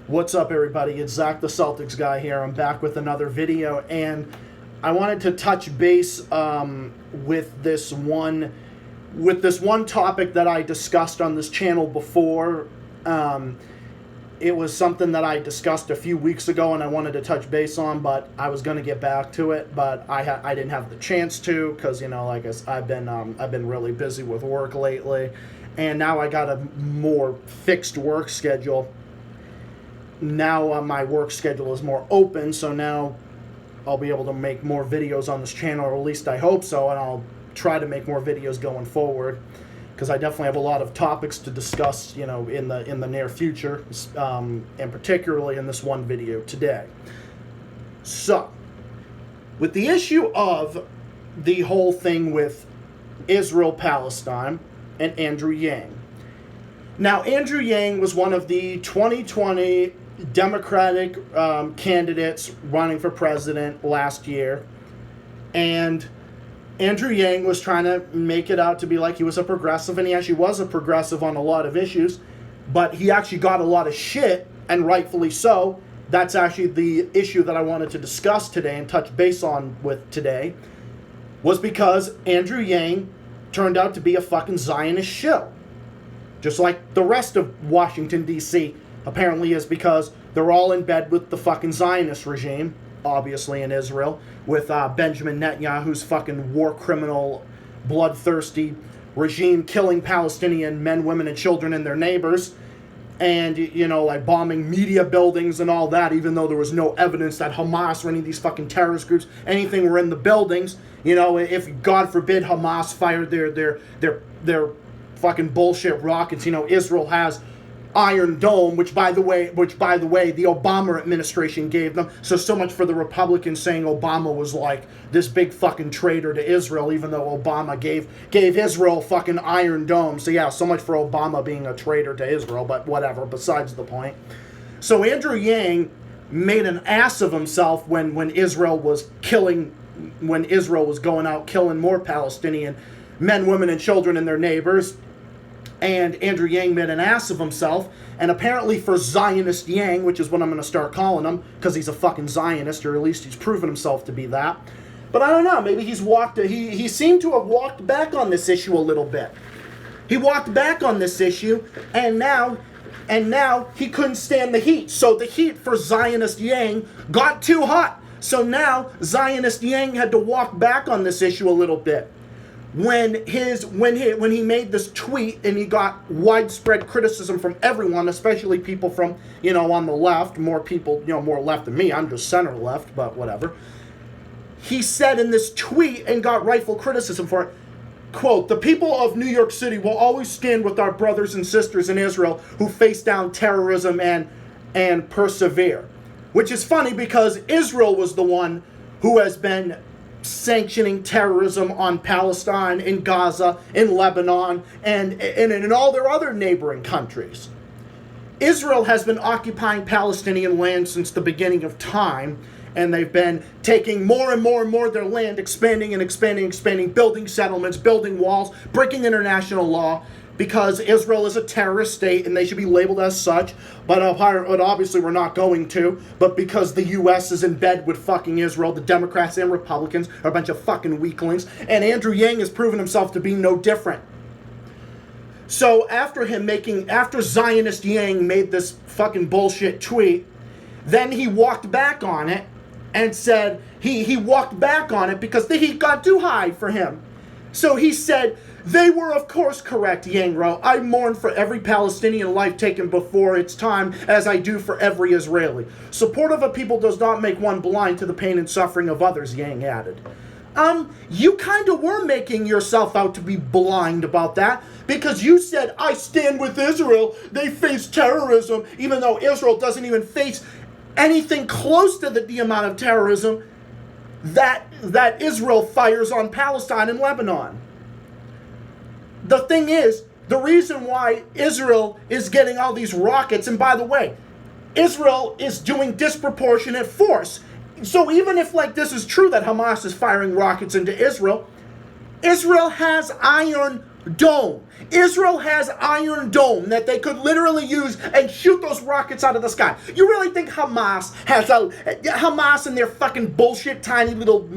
What's up, everybody? It's Zach the Celtics guy here. I'm back with another video, and I wanted to touch base with this one topic that I discussed on this channel before. It was something that I discussed a few weeks ago, and I wanted to touch base on, but I was going to get back to it, but I didn't have the chance to because I've been really busy with work lately, and now I got a more fixed work schedule. Now my work schedule is more open, so now I'll be able to make more videos on this channel, or at least I hope so, and I'll try to make more videos going forward, because I definitely have a lot of topics to discuss, in the near future, and particularly in this one video today. So, with the issue of the whole thing with Israel-Palestine and Andrew Yang. Now, Andrew Yang was one of the 2020 Democratic candidates running for president last year, and Andrew Yang was trying to make it out to be like he was a progressive, and he actually was a progressive on a lot of issues, but he actually got a lot of shit, and rightfully so. That's actually the issue that I wanted to discuss today and touch base on with today, was because Andrew Yang turned out to be a fucking Zionist shill. Just like the rest of Washington, D.C. apparently is, because they're all in bed with the fucking Zionist regime, obviously in Israel, with Benjamin Netanyahu's fucking war criminal, bloodthirsty regime killing Palestinian men, women, and children and their neighbors, and, like bombing media buildings and all that, even though there was no evidence that Hamas or any of these fucking terrorist groups, anything were in the buildings. If, God forbid, Hamas fired their fucking bullshit rockets, Israel has Iron Dome, which by the way the Obama administration gave them. So much for the Republicans saying Obama was like this big fucking traitor to Israel, even though Obama gave Israel fucking Iron Dome. So yeah, so much for Obama being a traitor to Israel, but whatever, besides the point. So Andrew Yang made an ass of himself when Israel was going out killing more Palestinian men, women, and children and their neighbors. And Andrew Yang made an ass of himself, and apparently for Zionist Yang, which is what I'm going to start calling him, because he's a fucking Zionist, or at least he's proven himself to be that. But I don't know, maybe he seemed to have walked back on this issue a little bit. He walked back on this issue, and now he couldn't stand the heat. So the heat for Zionist Yang got too hot. So now Zionist Yang had to walk back on this issue a little bit. When he made this tweet, and he got widespread criticism from everyone, especially people from, on the left, more people, more left than me. I'm just center left, but whatever. He said in this tweet, and got rightful criticism for it, quote, "The people of New York City will always stand with our brothers and sisters in Israel who face down terrorism and persevere." Which is funny, because Israel was the one who has been sanctioning terrorism on Palestine, in Gaza, in Lebanon, and in all their other neighboring countries. Israel has been occupying Palestinian land since the beginning of time, and they've been taking more and more and more of their land, expanding, building settlements, building walls, breaking international law, because Israel is a terrorist state and they should be labeled as such, but obviously we're not going to, but because the U.S. is in bed with fucking Israel, the Democrats and Republicans are a bunch of fucking weaklings, and Andrew Yang has proven himself to be no different. So after Zionist Yang made this fucking bullshit tweet, then he walked back on it and said, he walked back on it because the heat got too high for him. So he said, "They were of course correct, Yang wrote. I mourn for every Palestinian life taken before its time, as I do for every Israeli. Support of a people does not make one blind to the pain and suffering of others," Yang added. You kind of were making yourself out to be blind about that, because you said, "I stand with Israel. They face terrorism," even though Israel doesn't even face anything close to the amount of terrorism that Israel fires on Palestine and Lebanon. The thing is, the reason why Israel is getting all these rockets, and by the way, Israel is doing disproportionate force. So even if this is true that Hamas is firing rockets into Israel, Israel has Iron dome. Israel has Iron Dome that they could literally use and shoot those rockets out of the sky. You really think Hamas and their fucking bullshit tiny little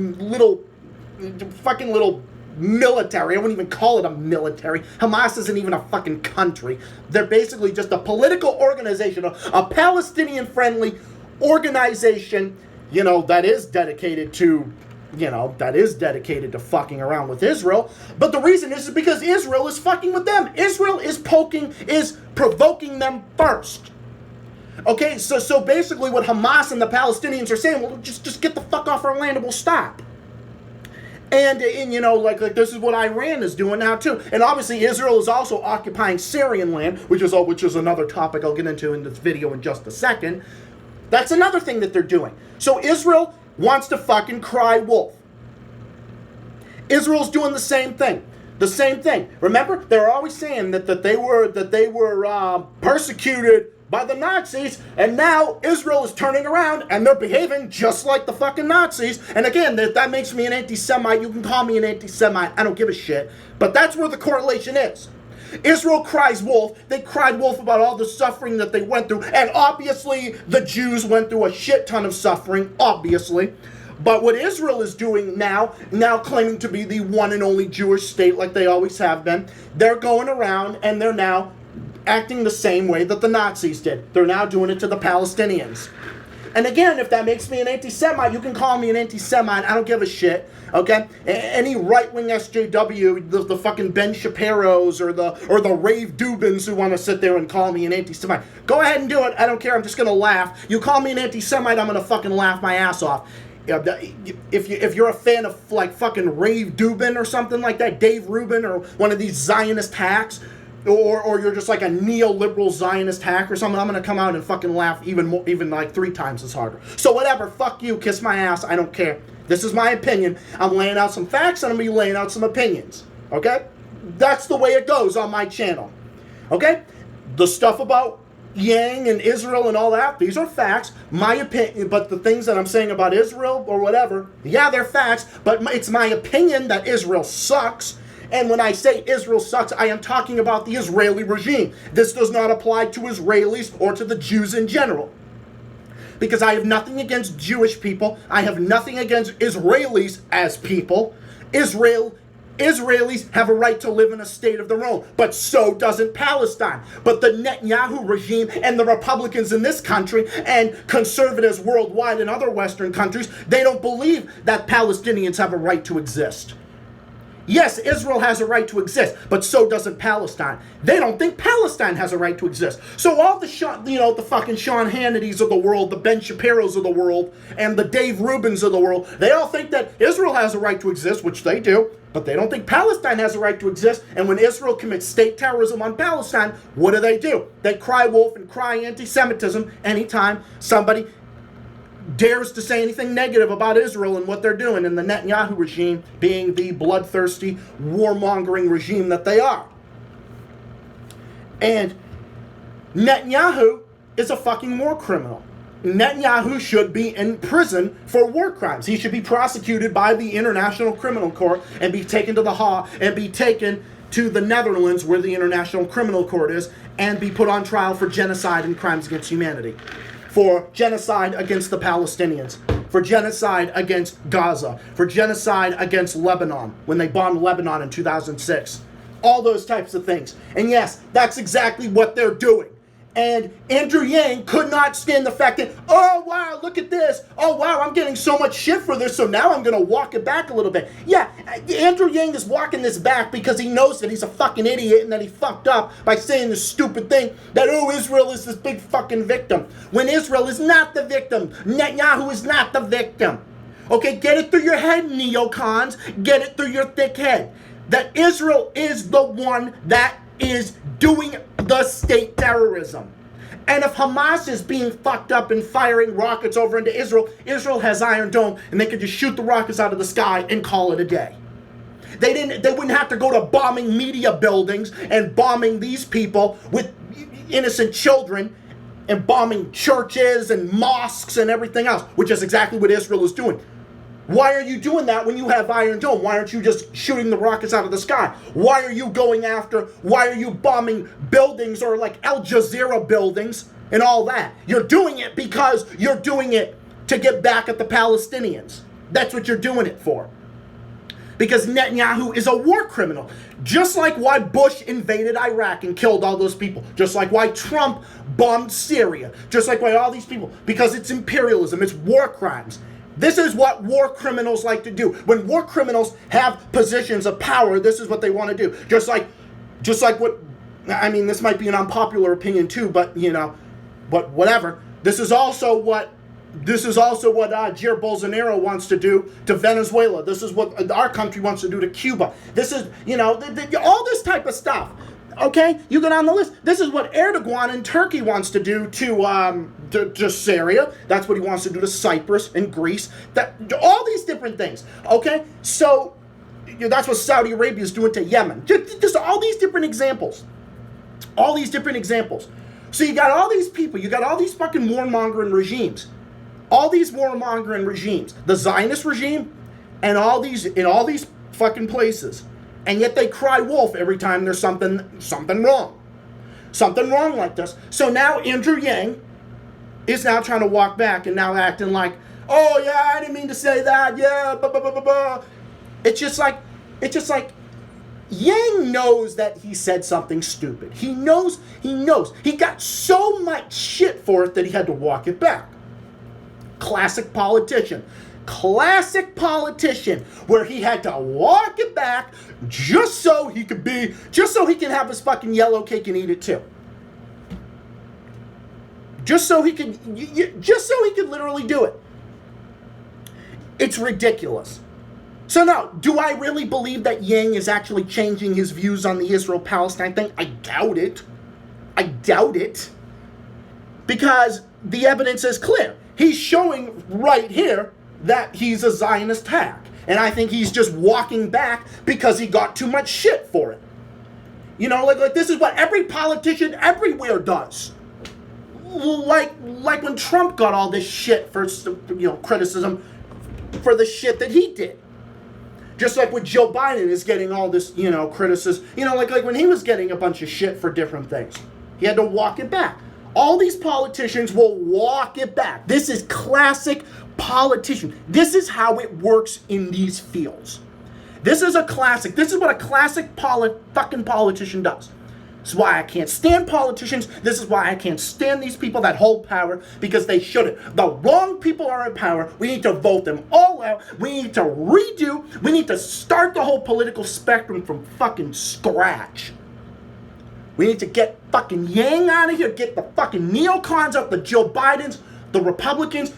military, I wouldn't even call it a military. Hamas isn't even a fucking country. They're basically just a political organization, a Palestinian-friendly organization, that is dedicated to fucking around with Israel. But the reason is because Israel is fucking with them. Israel is provoking them first. Okay, so basically what Hamas and the Palestinians are saying, well, just get the fuck off our land and we'll stop. And like this is what Iran is doing now too. And obviously Israel is also occupying Syrian land, which is another topic I'll get into in this video in just a second. That's another thing that they're doing. So Israel wants to fucking cry wolf. Israel's doing the same thing. The same thing. Remember, they were always saying that they were persecuted by the Nazis, and now Israel is turning around and they're behaving just like the fucking Nazis. And again, that makes me an anti-Semite. You can call me an anti-Semite. I don't give a shit. But that's where the correlation is. Israel cries wolf. They cried wolf about all the suffering that they went through. And obviously, the Jews went through a shit ton of suffering, obviously. But what Israel is doing now claiming to be the one and only Jewish state like they always have been, they're going around and they're now acting the same way that the Nazis did. They're now doing it to the Palestinians. And again, if that makes me an anti-Semite, you can call me an anti-Semite. I don't give a shit. Okay? Any right-wing SJW, the fucking Ben Shapiro's or the Rave Dubins who want to sit there and call me an anti-Semite, go ahead and do it. I don't care. I'm just going to laugh. You call me an anti-Semite, I'm going to fucking laugh my ass off. If you're a fan of like fucking Rave Dubin or something like that, Dave Rubin or one of these Zionist hacks, or you're just like a neoliberal Zionist hack or something, I'm going to come out and fucking laugh even like 3 times as harder. So whatever, fuck you, kiss my ass, I don't care. This is my opinion. I'm laying out some facts and I'm going to be laying out some opinions. Okay? That's the way it goes on my channel. Okay? The stuff about Yang and Israel and all that, these are facts. My opinion, but the things that I'm saying about Israel or whatever, yeah, they're facts, but it's my opinion that Israel sucks. And when I say Israel sucks, I am talking about the Israeli regime. This does not apply to Israelis or to the Jews in general. Because I have nothing against Jewish people. I have nothing against Israelis as people. Israelis have a right to live in a state of their own, but so doesn't Palestine. But the Netanyahu regime and the Republicans in this country and conservatives worldwide in other Western countries, they don't believe that Palestinians have a right to exist. Yes, Israel has a right to exist, but so doesn't Palestine. They don't think Palestine has a right to exist. So all the fucking Sean Hannitys of the world, the Ben Shapiro's of the world, and the Dave Rubins of the world, they all think that Israel has a right to exist, which they do, but they don't think Palestine has a right to exist. And when Israel commits state terrorism on Palestine, what do? They cry wolf and cry anti-Semitism anytime somebody dares to say anything negative about Israel and what they're doing, and the Netanyahu regime being the bloodthirsty, warmongering regime that they are. And Netanyahu is a fucking war criminal. Netanyahu should be in prison for war crimes. He should be prosecuted by the International Criminal Court and be taken to the Hague and be taken to the Netherlands where the International Criminal Court is and be put on trial for genocide and crimes against humanity. For genocide against the Palestinians, for genocide against Gaza, for genocide against Lebanon, when they bombed Lebanon in 2006. All those types of things. And yes, that's exactly what they're doing. And Andrew Yang could not stand the fact that, oh wow, look at this. Oh wow, I'm getting so much shit for this, so now I'm going to walk it back a little bit. Yeah, Andrew Yang is walking this back because he knows that he's a fucking idiot and that he fucked up by saying this stupid thing that, oh, Israel is this big fucking victim. When Israel is not the victim. Netanyahu is not the victim. Okay, get it through your head, neocons. Get it through your thick head. That Israel is the one that is doing the state terrorism. And if Hamas is being fucked up and firing rockets over into Israel, Israel has Iron Dome and they could just shoot the rockets out of the sky and call it a day. They wouldn't have to go to bombing media buildings and bombing these people with innocent children and bombing churches and mosques and everything else, which is exactly what Israel is doing. Why are you doing that when you have Iron Dome? Why aren't you just shooting the rockets out of the sky? Why are you why are you bombing buildings or like Al Jazeera buildings and all that? You're doing it because you're doing it to get back at the Palestinians. That's what you're doing it for. Because Netanyahu is a war criminal. Just like why Bush invaded Iraq and killed all those people. Just like why Trump bombed Syria. Just like why all these people. Because it's imperialism. It's war crimes. This is what war criminals like to do. When war criminals have positions of power, this is what they want to do. Just like what, I mean, this might be an unpopular opinion too, but but whatever. This is also what Jair Bolsonaro wants to do to Venezuela. This is what our country wants to do to Cuba. This is, all this type of stuff. Okay, you get on the list. This is what Erdogan in Turkey wants to do to Syria. That's what he wants to do to Cyprus and Greece. All these different things. Okay, so that's what Saudi Arabia is doing to Yemen. Just all these different examples. All these different examples. So you got all these people. You got all these fucking warmongering regimes. All these warmongering regimes. The Zionist regime and all these fucking places. And yet they cry wolf every time there's something wrong. Something wrong like this. So now Andrew Yang is now trying to walk back and now acting like, oh yeah, I didn't mean to say that. Yeah, blah, blah, blah, blah, blah. It's just like Yang knows that he said something stupid. He knows. He got so much shit for it that he had to walk it back. Classic politician, where he had to walk it back just so he can have his fucking yellow cake and eat it too. Just so he could literally do it. It's ridiculous. So now, do I really believe that Yang is actually changing his views on the Israel-Palestine thing? I doubt it. Because the evidence is clear. He's showing right here that he's a Zionist hack. And I think he's just walking back because he got too much shit for it. Like this is what every politician everywhere does. Like when Trump got all this shit for, criticism for the shit that he did. Just like when Joe Biden is getting all this, criticism. Like when he was getting a bunch of shit for different things. He had to walk it back. All these politicians will walk it back. This is classic politician. This is how it works in these fields. This is a classic. This is what a classic fucking politician does. This is why I can't stand politicians. This is why I can't stand these people that hold power, because they shouldn't. The wrong people are in power. We need to vote them all out. We need to redo. We need to start the whole political spectrum from fucking scratch. We need to get fucking Yang out of here. Get the fucking neocons out, the Joe Bidens, the Republicans,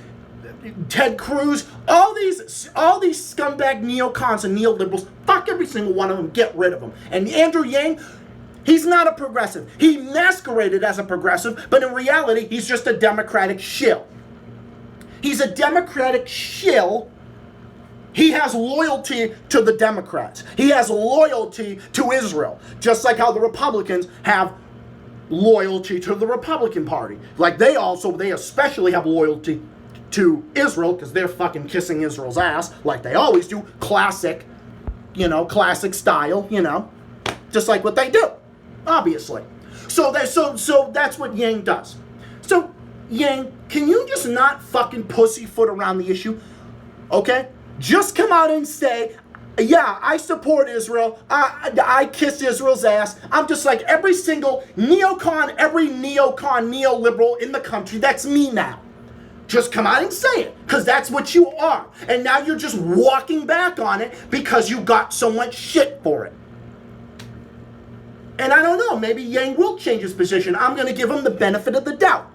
Ted Cruz, all these scumbag neocons and neoliberals. Fuck every single one of them. Get rid of them. And Andrew Yang, he's not a progressive. He masqueraded as a progressive, but in reality, he's just a Democratic shill. He's a Democratic shill. He has loyalty to the Democrats. He has loyalty to Israel. Just like how the Republicans have loyalty to the Republican Party. Like they especially have loyalty to Israel because they're fucking kissing Israel's ass like they always do. Classic style, just like what they do, obviously. So that's what Yang does. So Yang, can you just not fucking pussyfoot around the issue? Okay? Just come out and say, yeah, I support Israel. I kiss Israel's ass. I'm just like every single neocon, neoliberal in the country. That's me now. Just come out and say it, because that's what you are. And now you're just walking back on it because you got so much shit for it. And I don't know, maybe Yang will change his position. I'm going to give him the benefit of the doubt.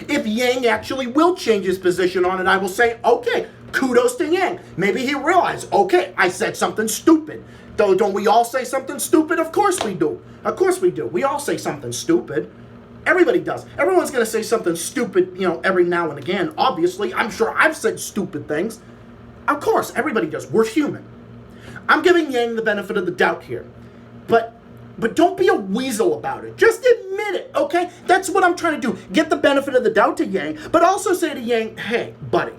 If Yang actually will change his position on it, I will say, okay, kudos to Yang. Maybe he realized, okay, I said something stupid. Don't we all say something stupid? Of course we do. Of course we do. We all say something stupid. Everybody does. Everyone's going to say something stupid, every now and again. Obviously, I'm sure I've said stupid things. Of course, everybody does. We're human. I'm giving Yang the benefit of the doubt here. But don't be a weasel about it. Just admit it, okay? That's what I'm trying to do. Get the benefit of the doubt to Yang, but also say to Yang, hey, buddy,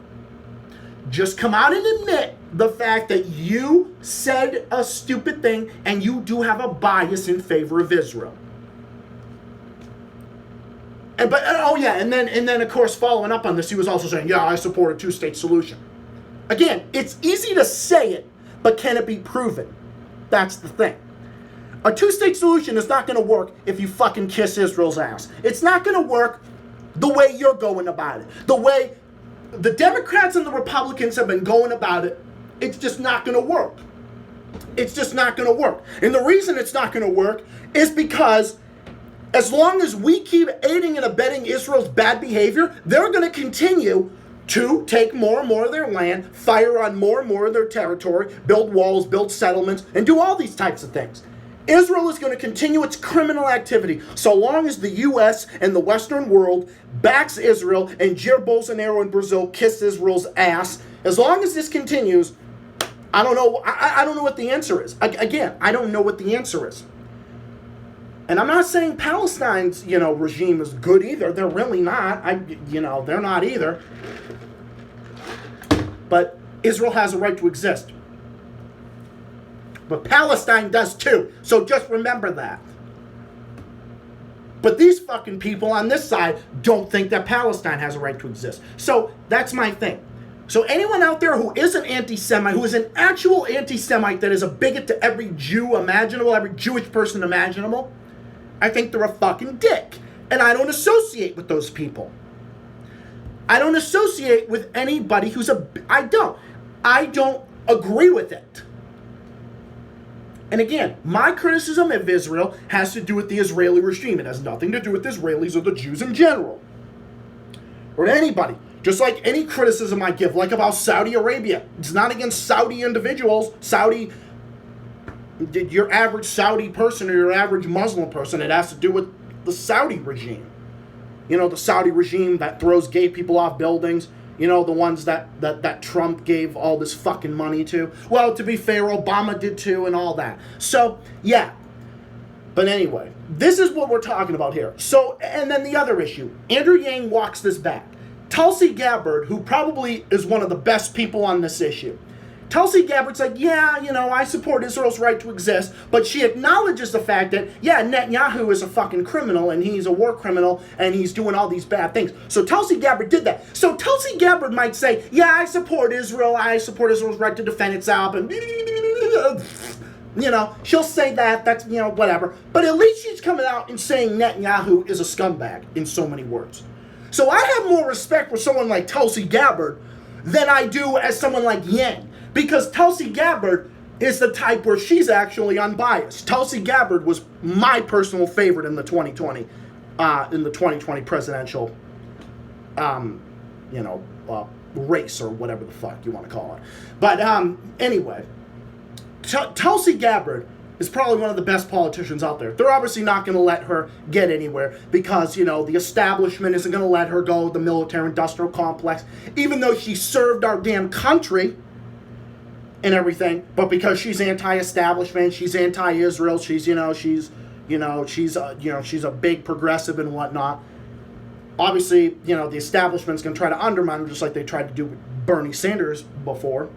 just come out and admit the fact that you said a stupid thing and you do have a bias in favor of Israel. And then of course following up on this, he was also saying, yeah, I support a two-state solution. Again, it's easy to say it, but can it be proven? That's the thing. A two-state solution is not going to work if you fucking kiss Israel's ass. It's not going to work the way you're going about it. The way the Democrats and the Republicans have been going about it, it's just not going to work. It's just not going to work. And the reason it's not going to work is because as long as we keep aiding and abetting Israel's bad behavior, they're going to continue to take more and more of their land, fire on more and more of their territory, build walls, build settlements, and do all these types of things. Israel is going to continue its criminal activity so long as the U.S. and the Western world backs Israel and Jair Bolsonaro in Brazil kiss Israel's ass. As long as this continues, I don't know. I don't know what the answer is. Again, I don't know what the answer is. And I'm not saying Palestine's, regime is good either. They're really not. They're not either. But Israel has a right to exist. But Palestine does too. So just remember that. But these fucking people on this side don't think that Palestine has a right to exist. So that's my thing. So anyone out there who is an anti-Semite, who is an actual anti-Semite that is a bigot to every Jew imaginable, every Jewish person imaginable, I think they're a fucking dick. And I don't associate with those people. I don't associate with anybody who's I don't agree with it. And again, my criticism of Israel has to do with the Israeli regime. It has nothing to do with Israelis or the Jews in general. Or anybody. Just like any criticism I give, like about Saudi Arabia. It's not against Saudi individuals. Your average Saudi person or your average Muslim person. It has to do with the Saudi regime. The Saudi regime that throws gay people off buildings. The ones that Trump gave all this fucking money to. Well, to be fair, Obama did too and all that. So, yeah. But anyway, this is what we're talking about here. So, and then the other issue. Andrew Yang walks this back. Tulsi Gabbard, who probably is one of the best people on this issue. Tulsi Gabbard's like, yeah, I support Israel's right to exist, but she acknowledges the fact that, yeah, Netanyahu is a fucking criminal, and he's a war criminal, and he's doing all these bad things. So Tulsi Gabbard did that. So Tulsi Gabbard might say, yeah, I support Israel's right to defend itself, and, she'll say that, that's, whatever. But at least she's coming out and saying Netanyahu is a scumbag, in so many words. So I have more respect for someone like Tulsi Gabbard than I do as someone like Yang. Because Tulsi Gabbard is the type where she's actually unbiased. Tulsi Gabbard was my personal favorite in the 2020 presidential, race or whatever the fuck you want to call it. But anyway, Tulsi Gabbard is probably one of the best politicians out there. They're obviously not going to let her get anywhere because, the establishment isn't going to let her go, the military-industrial complex, even though she served our damn country and everything, but because she's anti-establishment, she's anti-Israel, she's a big progressive and whatnot. Obviously, the establishment's going to try to undermine her just like they tried to do with Bernie Sanders before.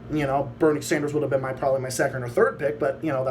Bernie Sanders would have been probably my second or third pick, but, that's